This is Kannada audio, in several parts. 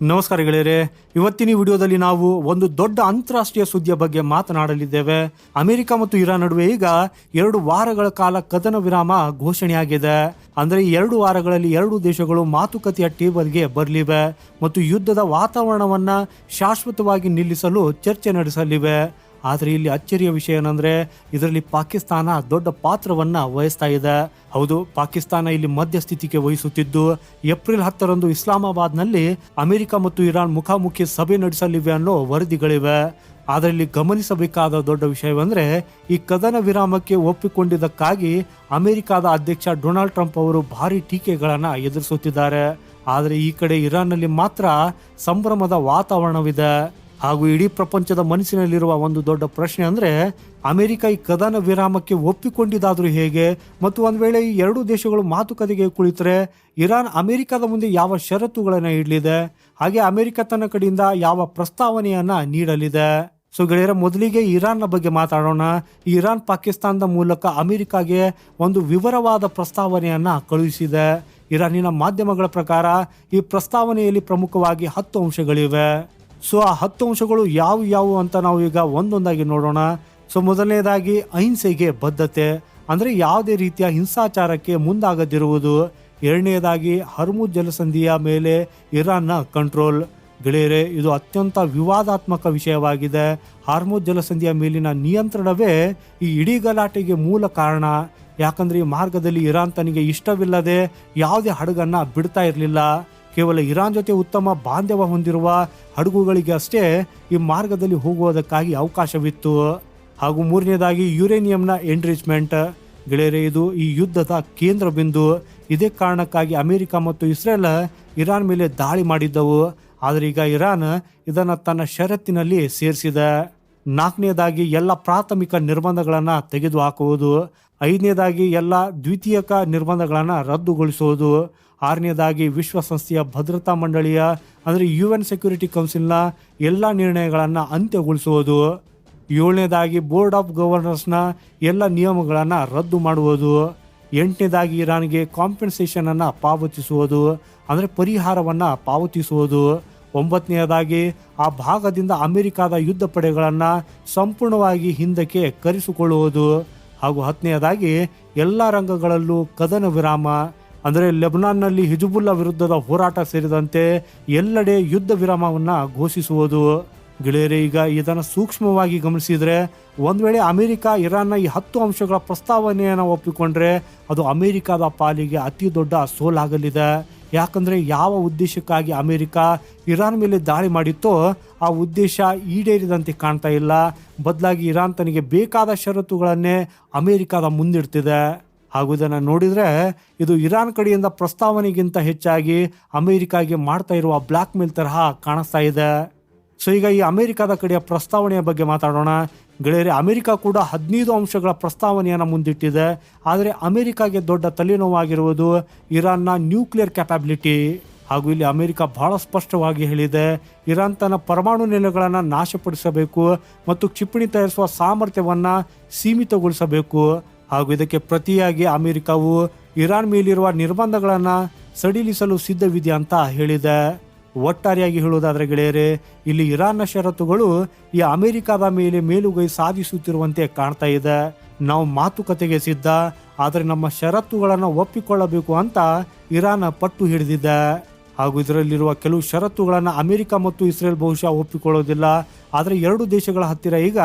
ನಮಸ್ಕಾರ ಗೆಳೆಯರೆ, ಇವತ್ತಿನ ವಿಡಿಯೋದಲ್ಲಿ ನಾವು ಒಂದು ದೊಡ್ಡ ಅಂತಾರಾಷ್ಟ್ರೀಯ ಸುದ್ದಿಯ ಬಗ್ಗೆ ಮಾತನಾಡಲಿದ್ದೇವೆ. ಅಮೆರಿಕ ಮತ್ತು ಇರಾನ್ ನಡುವೆ ಈಗ 2 ವಾರಗಳ ಕಾಲ ಕದನ ವಿರಾಮ ಘೋಷಣೆಯಾಗಿದೆ. ಅಂದ್ರೆ 2 ವಾರಗಳಲ್ಲಿ 2 ದೇಶಗಳು ಮಾತುಕತೆಯ ಟೇಬಲ್ಗೆ ಬರಲಿವೆ ಮತ್ತು ಯುದ್ಧದ ವಾತಾವರಣವನ್ನ ಶಾಶ್ವತವಾಗಿ ನಿಲ್ಲಿಸಲು ಚರ್ಚೆ ನಡೆಸಲಿವೆ. ಆದರೆ ಇಲ್ಲಿ ಅಚ್ಚರಿಯ ವಿಷಯ ಏನಂದ್ರೆ ಇದರಲ್ಲಿ ಪಾಕಿಸ್ತಾನ ದೊಡ್ಡ ಪಾತ್ರವನ್ನ ವಹಿಸ್ತಾ ಇದೆ. ಹೌದು, ಪಾಕಿಸ್ತಾನ ಇಲ್ಲಿ ಮಧ್ಯಸ್ಥಿತಿಗೆ ವಹಿಸುತ್ತಿದ್ದು ಏಪ್ರಿಲ್ 10ರಂದು ಇಸ್ಲಾಮಾಬಾದ್ನಲ್ಲಿ ಅಮೆರಿಕ ಮತ್ತು ಇರಾನ್ ಮುಖಾಮುಖಿ ಸಭೆ ನಡೆಸಲಿವೆ ಅನ್ನೋ ವರದಿಗಳಿವೆ. ಆದರೆ ಇಲ್ಲಿ ಗಮನಿಸಬೇಕಾದ ದೊಡ್ಡ ವಿಷಯವೆಂದ್ರೆ ಈ ಕದನ ವಿರಾಮಕ್ಕೆ ಒಪ್ಪಿಕೊಂಡಿದ್ದಕ್ಕಾಗಿ ಅಮೆರಿಕದ ಅಧ್ಯಕ್ಷ ಡೊನಾಲ್ಡ್ ಟ್ರಂಪ್ ಅವರು ಭಾರಿ ಟೀಕೆಗಳನ್ನ ಎದುರಿಸುತ್ತಿದ್ದಾರೆ. ಆದರೆ ಈ ಕಡೆ ಇರಾನ್ನಲ್ಲಿ ಮಾತ್ರ ಸಂಭ್ರಮದ ವಾತಾವರಣವಿದೆ. ಹಾಗೂ ಇಡೀ ಪ್ರಪಂಚದ ಮನಸ್ಸಿನಲ್ಲಿರುವ ಒಂದು ದೊಡ್ಡ ಪ್ರಶ್ನೆ ಅಂದ್ರೆ ಅಮೆರಿಕ ಈ ಕದನ ವಿರಾಮಕ್ಕೆ ಒಪ್ಪಿಕೊಂಡಿದ್ದಾದ್ರೂ ಹೇಗೆ, ಮತ್ತು ಒಂದ್ ವೇಳೆ ಈ 2 ದೇಶಗಳು ಮಾತುಕತೆಗೆ ಕುಳಿತರೆ ಇರಾನ್ ಅಮೆರಿಕದ ಮುಂದೆ ಯಾವ ಷರತ್ತುಗಳನ್ನ ಇಡಲಿದೆ, ಹಾಗೆ ಅಮೆರಿಕ ತನ್ನ ಕಡೆಯಿಂದ ಯಾವ ಪ್ರಸ್ತಾವನೆಯನ್ನ ನೀಡಲಿದೆ. ಸೊ ಗೆಳೆಯರ, ಮೊದಲಿಗೆ ಇರಾನ್ನ ಬಗ್ಗೆ ಮಾತಾಡೋಣ. ಇರಾನ್ ಪಾಕಿಸ್ತಾನದ ಮೂಲಕ ಅಮೆರಿಕಾಗೆ ಒಂದು ವಿವರವಾದ ಪ್ರಸ್ತಾವನೆಯನ್ನ ಕಳುಹಿಸಿದೆ. ಇರಾನಿನ ಮಾಧ್ಯಮಗಳ ಪ್ರಕಾರ ಈ ಪ್ರಸ್ತಾವನೆಯಲ್ಲಿ ಪ್ರಮುಖವಾಗಿ 10 ಅಂಶಗಳಿವೆ. ಸೊ ಆ 10 ಅಂಶಗಳು ಯಾವುವು ಅಂತ ನಾವು ಈಗ ಒಂದೊಂದಾಗಿ ನೋಡೋಣ. ಸೊ ಮೊದಲನೇದಾಗಿ ಅಹಿಂಸೆಗೆ ಬದ್ಧತೆ, ಅಂದ್ರೆ ಯಾವುದೇ ರೀತಿಯ ಹಿಂಸಾಚಾರಕ್ಕೆ ಮುಂದಾಗದಿರುವುದು. ಎರಡನೇದಾಗಿ ಹರ್ಮುಜ್ ಜಲಸಂಧಿಯ ಮೇಲೆ ಇರಾನ್ನ ಕಂಟ್ರೋಲ್. ಗೆಳೆಯರೆ, ಇದು ಅತ್ಯಂತ ವಿವಾದಾತ್ಮಕ ವಿಷಯವಾಗಿದೆ. ಹಾರ್ಮುಜ್ ಜಲಸಂಧಿಯ ಮೇಲಿನ ನಿಯಂತ್ರಣವೇ ಈ ಇಡೀ ಗಲಾಟೆಗೆ ಮೂಲ ಕಾರಣ. ಯಾಕಂದ್ರೆ ಈ ಮಾರ್ಗದಲ್ಲಿ ಇರಾನ್ ತನಗೆ ಇಷ್ಟವಿಲ್ಲದೆ ಯಾವುದೇ ಹಡಗನ್ನ ಬಿಡ್ತಾ ಇರಲಿಲ್ಲ. ಕೇವಲ ಇರಾನ್ ಜೊತೆ ಉತ್ತಮ ಬಾಂಧವ್ಯ ಹೊಂದಿರುವ ಹಡಗುಗಳಿಗೆ ಅಷ್ಟೇ ಈ ಮಾರ್ಗದಲ್ಲಿ ಹೋಗುವುದಕ್ಕಾಗಿ ಅವಕಾಶವಿತ್ತು. ಹಾಗೂ ಮೂರನೇದಾಗಿ ಯುರೇನಿಯಂನ ಎನ್ರಿಚ್ಮೆಂಟ್. ಗೆಳೆಯರೆ, ಇದು ಈ ಯುದ್ಧದ ಕೇಂದ್ರ ಬಿಂದು. ಇದೇ ಕಾರಣಕ್ಕಾಗಿ ಅಮೆರಿಕ ಮತ್ತು ಇಸ್ರೇಲ್ ಇರಾನ್ ಮೇಲೆ ದಾಳಿ ಮಾಡಿದ್ದವು. ಆದರೆ ಈಗ ಇರಾನ್ ಇದನ್ನು ತನ್ನ ಷರತ್ತಿನಲ್ಲಿ ಸೇರಿಸಿದೆ. 4ನೇದಾಗಿ ಎಲ್ಲ ಪ್ರಾಥಮಿಕ ನಿರ್ಬಂಧಗಳನ್ನು ತೆಗೆದುಹಾಕುವುದು. 5ನೇದಾಗಿ ಎಲ್ಲ ದ್ವಿತೀಯಕ ನಿರ್ಬಂಧಗಳನ್ನು ರದ್ದುಗೊಳಿಸುವುದು. 6ನೇದಾಗಿ ವಿಶ್ವಸಂಸ್ಥೆಯ ಭದ್ರತಾ ಮಂಡಳಿಯ ಅಂದರೆ UN ಸೆಕ್ಯೂರಿಟಿ ಕೌನ್ಸಿಲ್ನ ಎಲ್ಲ ನಿರ್ಣಯಗಳನ್ನು ಅಂತ್ಯಗೊಳಿಸುವುದು. 7ನೇದಾಗಿ ಬೋರ್ಡ್ ಆಫ್ ಗವರ್ನರ್ಸ್ನ ಎಲ್ಲ ನಿಯಮಗಳನ್ನು ರದ್ದು ಮಾಡುವುದು. 8ನೇದಾಗಿ ಇರಾನ್ಗೆ ಕಾಂಪೆನ್ಸೇಷನ್ ಅನ್ನು ಪಾವತಿಸುವುದು, ಅಂದರೆ ಪರಿಹಾರವನ್ನು ಪಾವತಿಸುವುದು. 9ನೇದಾಗಿ ಆ ಭಾಗದಿಂದ ಅಮೆರಿಕದ ಯುದ್ಧ ಪಡೆಗಳನ್ನು ಸಂಪೂರ್ಣವಾಗಿ ಹಿಂದಕ್ಕೆ ಕರೆಸಿಕೊಳ್ಳುವುದು. ಹಾಗೂ 10ನೇದಾಗಿ ಎಲ್ಲ ರಂಗಗಳಲ್ಲೂ ಕದನ ವಿರಾಮ, ಅಂದರೆ ಲೆಬನಾನ್ನಲ್ಲಿ ಹಿಜ್ಬುಲ್ಲಾ ವಿರುದ್ಧದ ಹೋರಾಟ ಸೇರಿದಂತೆ ಎಲ್ಲೆಡೆ ಯುದ್ಧ ವಿರಾಮವನ್ನು ಘೋಷಿಸುವುದು. ಗೆಳೆಯರೆ, ಈಗ ಇದನ್ನು ಸೂಕ್ಷ್ಮವಾಗಿ ಗಮನಿಸಿದರೆ ಒಂದ್ ವೇಳೆ ಅಮೆರಿಕ ಇರಾನ್ನ ಈ 10 ಅಂಶಗಳ ಪ್ರಸ್ತಾವನೆಯನ್ನು ಒಪ್ಪಿಕೊಂಡ್ರೆ ಅದು ಅಮೆರಿಕದ ಪಾಲಿಗೆ ಅತಿ ದೊಡ್ಡ ಸೋಲಾಗಲಿದೆ. ಯಾಕಂದ್ರೆ ಯಾವ ಉದ್ದೇಶಕ್ಕಾಗಿ ಅಮೆರಿಕ ಇರಾನ್ ಮೇಲೆ ದಾಳಿ ಮಾಡಿತ್ತೋ ಆ ಉದ್ದೇಶ ಈಡೇರಿದಂತೆ ಕಾಣ್ತಾ ಇಲ್ಲ. ಬದಲಾಗಿ ಇರಾನ್ ತನಗೆ ಬೇಕಾದ ಷರತ್ತುಗಳನ್ನೇ ಅಮೆರಿಕದ ಮುಂದಿಡ್ತಿದೆ. ಹಾಗೂ ಇದನ್ನು ನೋಡಿದರೆ ಇದು ಇರಾನ್ ಕಡೆಯಿಂದ ಪ್ರಸ್ತಾವನೆಗಿಂತ ಹೆಚ್ಚಾಗಿ ಅಮೆರಿಕಾಗೆ ಮಾಡ್ತಾ ಇರುವ ಬ್ಲ್ಯಾಕ್ ಮೇಲ್ ತರಹ ಕಾಣಿಸ್ತಾ ಇದೆ. ಸೊ ಈಗ ಈ ಅಮೆರಿಕದ ಕಡೆಯ ಪ್ರಸ್ತಾವನೆಯ ಬಗ್ಗೆ ಮಾತಾಡೋಣ. ಗೆಳೆಯರೆ, ಅಮೆರಿಕ ಕೂಡ 15 ಅಂಶಗಳ ಪ್ರಸ್ತಾವನೆಯನ್ನು ಮುಂದಿಟ್ಟಿದೆ. ಆದರೆ ಅಮೆರಿಕಾಗೆ ದೊಡ್ಡ ತಲೆನೋವಾಗಿರುವುದು ಇರಾನ್ನ ನ್ಯೂಕ್ಲಿಯರ್ ಕ್ಯಾಪಬಿಲಿಟಿ. ಹಾಗೂ ಇಲ್ಲಿ ಅಮೆರಿಕ ಬಹಳ ಸ್ಪಷ್ಟವಾಗಿ ಹೇಳಿದೆ, ಇರಾನ್ ತನ್ನ ಪರಮಾಣು ನೆಲೆಗಳನ್ನು ನಾಶಪಡಿಸಬೇಕು ಮತ್ತು ಕ್ಷಿಪಣಿ ತಯಾರಿಸುವ ಸಾಮರ್ಥ್ಯವನ್ನು ಸೀಮಿತಗೊಳಿಸಬೇಕು. ಹಾಗೂ ಇದಕ್ಕೆ ಪ್ರತಿಯಾಗಿ ಅಮೆರಿಕವು ಇರಾನ್ ಮೇಲಿರುವ ನಿರ್ಬಂಧಗಳನ್ನು ಸಡಿಲಿಸಲು ಸಿದ್ಧವಿದೆ ಅಂತ ಹೇಳಿದೆ. ಒಟ್ಟಾರೆಯಾಗಿ ಹೇಳುವುದಾದರೆ ಗೆಳೆಯರೆ, ಇಲ್ಲಿ ಇರಾನ್ನ ಷರತ್ತುಗಳು ಈ ಅಮೆರಿಕದ ಮೇಲೆ ಮೇಲುಗೈ ಸಾಧಿಸುತ್ತಿರುವಂತೆ ಕಾಣ್ತಾ ಇದೆ. ನಾವು ಮಾತುಕತೆಗೆ ಸಿದ್ಧ, ಆದರೆ ನಮ್ಮ ಷರತ್ತುಗಳನ್ನು ಒಪ್ಪಿಕೊಳ್ಳಬೇಕು ಅಂತ ಇರಾನ್ ಪಟ್ಟು ಹಿಡಿದಿದೆ. ಹಾಗೂ ಇದರಲ್ಲಿರುವ ಕೆಲವು ಷರತ್ತುಗಳನ್ನು ಅಮೆರಿಕ ಮತ್ತು ಇಸ್ರೇಲ್ ಬಹುಶಃ ಒಪ್ಪಿಕೊಳ್ಳೋದಿಲ್ಲ. ಆದರೆ 2 ದೇಶಗಳ ಹತ್ತಿರ ಈಗ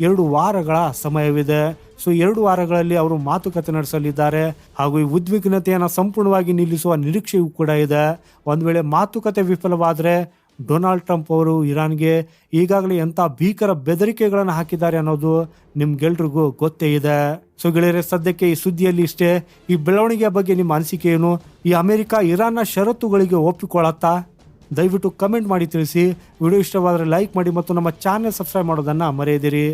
2 ವಾರಗಳ ಸಮಯವಿದೆ. ಸೊ 2 ವಾರಗಳಲ್ಲಿ ಅವರು ಮಾತುಕತೆ ನಡೆಸಲಿದ್ದಾರೆ. ಹಾಗೂ ಈ ಉದ್ವಿಗ್ನತೆಯನ್ನು ಸಂಪೂರ್ಣವಾಗಿ ನಿಲ್ಲಿಸುವ ನಿರೀಕ್ಷೆಯೂ ಕೂಡ ಇದೆ. ಒಂದು ವೇಳೆ ಮಾತುಕತೆ ವಿಫಲವಾದರೆ ಡೊನಾಲ್ಡ್ ಟ್ರಂಪ್ ಅವರು ಇರಾನ್ಗೆ ಈಗಾಗಲೇ ಎಂಥ ಭೀಕರ ಬೆದರಿಕೆಗಳನ್ನು ಹಾಕಿದ್ದಾರೆ ಅನ್ನೋದು ನಿಮ್ಗೆಲ್ರಿಗೂ ಗೊತ್ತೇ ಇದೆ. ಸೊ ಗೆಳೆಯರೆ, ಸದ್ಯಕ್ಕೆ ಈ ಸುದ್ದಿಯಲ್ಲಿ ಇಷ್ಟೇ. ಈ ಬೆಳವಣಿಗೆಯ ಬಗ್ಗೆ ನಿಮ್ಮ ಅನಿಸಿಕೆ ಏನು? ಈ ಅಮೆರಿಕ ಇರಾನ್ನ ಷರತ್ತುಗಳಿಗೆ ಒಪ್ಪಿಕೊಳ್ಳುತ್ತಾ? ದಯವಿಟ್ಟು ಕಮೆಂಟ್ ಮಾಡಿ ತಿಳಿಸಿ. ವಿಡಿಯೋ ಇಷ್ಟವಾದರೆ ಲೈಕ್ ಮಾಡಿ ಮತ್ತು ನಮ್ಮ ಚಾನೆಲ್ ಸಬ್ಸ್ಕ್ರೈಬ್ ಮಾಡೋದನ್ನು ಮರೆಯದಿರಿ.